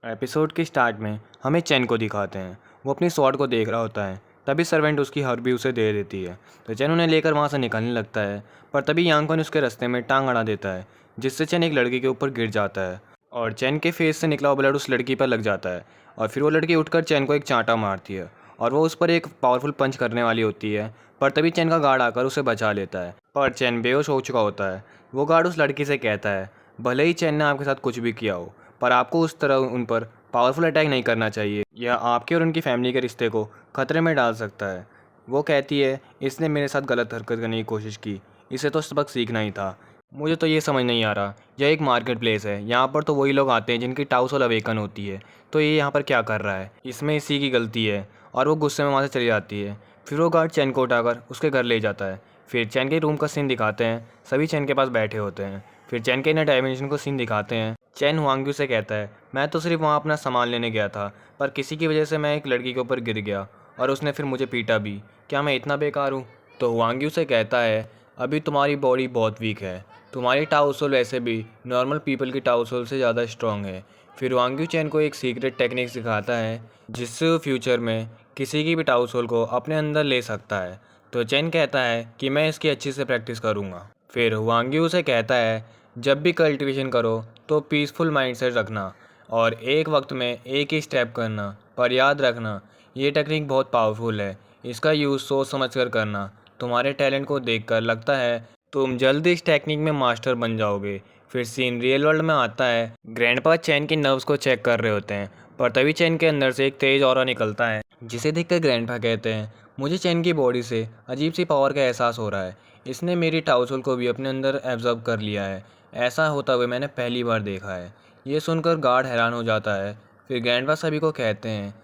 Episode के start में हमें चैन को दिखाते हैं। वो अपनी स्वॉर्ड को देख रहा होता है, तभी सर्वेंट उसकी हर भी उसे दे देती है। तो चैन उन्हें लेकर वहाँ से निकलने लगता है, पर तभी यांगकुन उसके रास्ते में टांग अड़ा देता है, जिससे चैन एक लड़की के ऊपर गिर जाता है और चैन के फेस से निकला हुआ ब्लड उस लड़की पर लग जाता है। और फिर वो लड़की उठकर चैन को एक चांटा मारती है और वो उस पर एक पावरफुल पंच करने वाली होती है, पर तभी चैन का गार्ड आकर उसे बचा लेता है। पर चैन बेहोश हो चुका होता है। वो गार्ड उस लड़की से कहता है, भले ही चैन ने आपके साथ कुछ भी किया हो, पर आपको उस तरह उन पर पावरफुल अटैक नहीं करना चाहिए। यह आपके और उनकी फैमिली के रिश्ते को खतरे में डाल सकता है। वो कहती है, इसने मेरे साथ गलत हरकत करने की कोशिश की, इसे तो सबक सीखना ही था। मुझे तो ये समझ नहीं आ रहा, यह एक मार्केट प्लेस है, यहाँ पर तो वही लोग आते हैं जिनकी टाउ सोल अवेकन होती है, तो ये यहाँ पर क्या कर रहा है, इसमें इसी की गलती है। और वो गुस्से में वहाँ से चली जाती है। फिर वो गार्ड चैन को उठाकर उसके घर ले जाता है। फिर चैन के रूम का सीन दिखाते हैं, सभी चैन के पास बैठे होते हैं। फिर चैन के इनर डायमेंशन को सीन दिखाते हैं। चैन हुआंग्यू से कहता है, मैं तो सिर्फ वहाँ अपना सामान लेने गया था, पर किसी की वजह से मैं एक लड़की के ऊपर गिर गया और उसने फिर मुझे पीटा भी। क्या मैं इतना बेकार हूँ? तो हुआंग्यू से कहता है, अभी तुम्हारी बॉडी बहुत वीक है, तुम्हारी टाउ सोल वैसे भी नॉर्मल पीपल की टाउ सोल से ज़्यादा स्ट्रॉन्ग है। फिर हुआंग्यू चैन को एक सीक्रेट टेक्निक सिखाता है, जिससे वो फ्यूचर में किसी की भी टाउ सोल को अपने अंदर ले सकता है। तो चैन कहता है कि मैं इसकी अच्छी से प्रैक्टिस करूँगा। फिर हुआंग्यू से कहता है, जब भी कल्टिवेशन करो तो पीसफुल माइंडसेट रखना और एक वक्त में एक ही स्टेप करना, पर याद रखना ये टेक्निक बहुत पावरफुल है, इसका यूज़ सोच समझ कर करना। तुम्हारे टैलेंट को देखकर लगता है तुम जल्दी इस टेक्निक में मास्टर बन जाओगे। फिर सीन रियल वर्ल्ड में आता है। ग्रैंडपा चैन की नर्व्स को चेक कर रहे होते हैं, पर तभी चैन के अंदर से एक तेज ऑरा निकलता है, जिसे देखकर ग्रैंडपा कहते हैं, मुझे चैन की बॉडी से अजीब सी पावर का एहसास हो रहा है, इसने मेरी टाउ सोल को भी अपने अंदर एब्जॉर्ब कर लिया है, ऐसा होता हुआ मैंने पहली बार देखा है। ये सुनकर गार्ड हैरान हो जाता है। फिर ग्रैंडपा सभी को कहते हैं,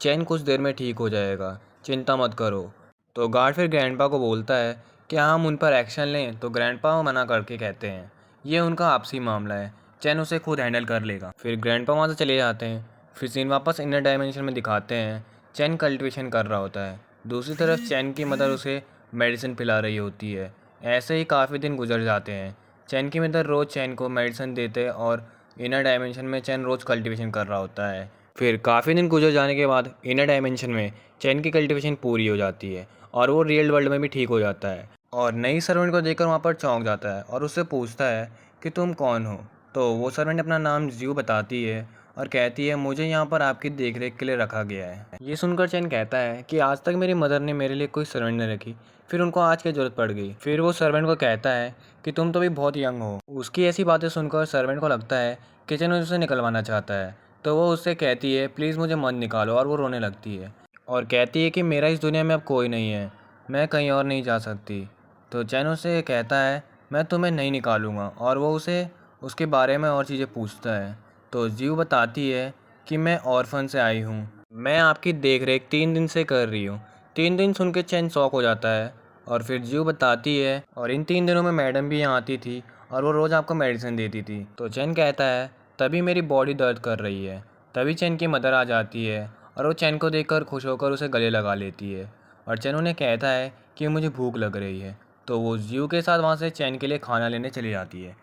चैन कुछ देर में ठीक हो जाएगा, चिंता मत करो। तो गार्ड फिर ग्रैंडपा को बोलता है कि हम उन पर एक्शन लें, तो ग्रैंडपा मना करके कहते हैं, ये उनका आपसी मामला है, चैन उसे खुद हैंडल कर लेगा। फिर ग्रैंडपा वहाँ से चले जाते हैं। फिर सीन वापस इनर डायमेंशन में दिखाते हैं। चैन कल्टिवेशन कर रहा होता है, दूसरी तरफ चैन की मदर उसे मेडिसिन पिला रही होती है। ऐसे ही काफ़ी दिन गुजर जाते हैं। चैन की मदर रोज़ चैन को मेडिसिन देते और इनर डायमेंशन में चैन रोज़ कल्टिवेशन कर रहा होता है। फिर काफ़ी दिन गुजर जाने के बाद इनर डायमेंशन में चैन की कल्टिवेशन पूरी हो जाती है और वो रियल वर्ल्ड में भी ठीक हो जाता है और नई सर्वेंट को देखकर वहाँ पर चौंक जाता है और उससे पूछता है कि तुम कौन हो। तो वो सर्वेंट अपना नाम ज्यू बताती है और कहती है, मुझे यहाँ पर आपकी देखरेख के लिए रखा गया है। ये सुनकर चैन कहता है कि आज तक मेरी मदर ने मेरे लिए कोई सर्वेंट नहीं रखी, फिर उनको आज की ज़रूरत पड़ गई। फिर वो सर्वेंट को कहता है कि तुम तो भी बहुत यंग हो। उसकी ऐसी बातें सुनकर सर्वेंट को लगता है कि चैन उसे निकलवाना चाहता है, तो वो उससे कहती है, प्लीज़ मुझे मत निकालो, और वो रोने लगती है और कहती है कि मेरा इस दुनिया में अब कोई नहीं है, मैं कहीं और नहीं जा सकती। तो चैन उससे कहता है, मैं तुम्हें नहीं निकालूंगा, और वो उसे उसके बारे में और चीज़ें पूछता है। तो जीव बताती है कि मैं ऑर्फन से आई हूँ, मैं आपकी देखरेख 3 दिन से कर रही हूँ। 3 दिन सुन के चैन शॉक हो जाता है और फिर जीव बताती है, और इन 3 दिनों में मैडम भी यहाँ आती थी और वो रोज़ आपको मेडिसिन देती थी। तो चैन कहता है, तभी मेरी बॉडी दर्द कर रही है। तभी चैन की मदर आ जाती है और वो चैन को देखकर खुश होकर उसे गले लगा लेती है और चैन उन्हें कहता है कि मुझे भूख लग रही है। तो वो जीव के साथ वहाँ से चैन के लिए खाना लेने चली जाती है।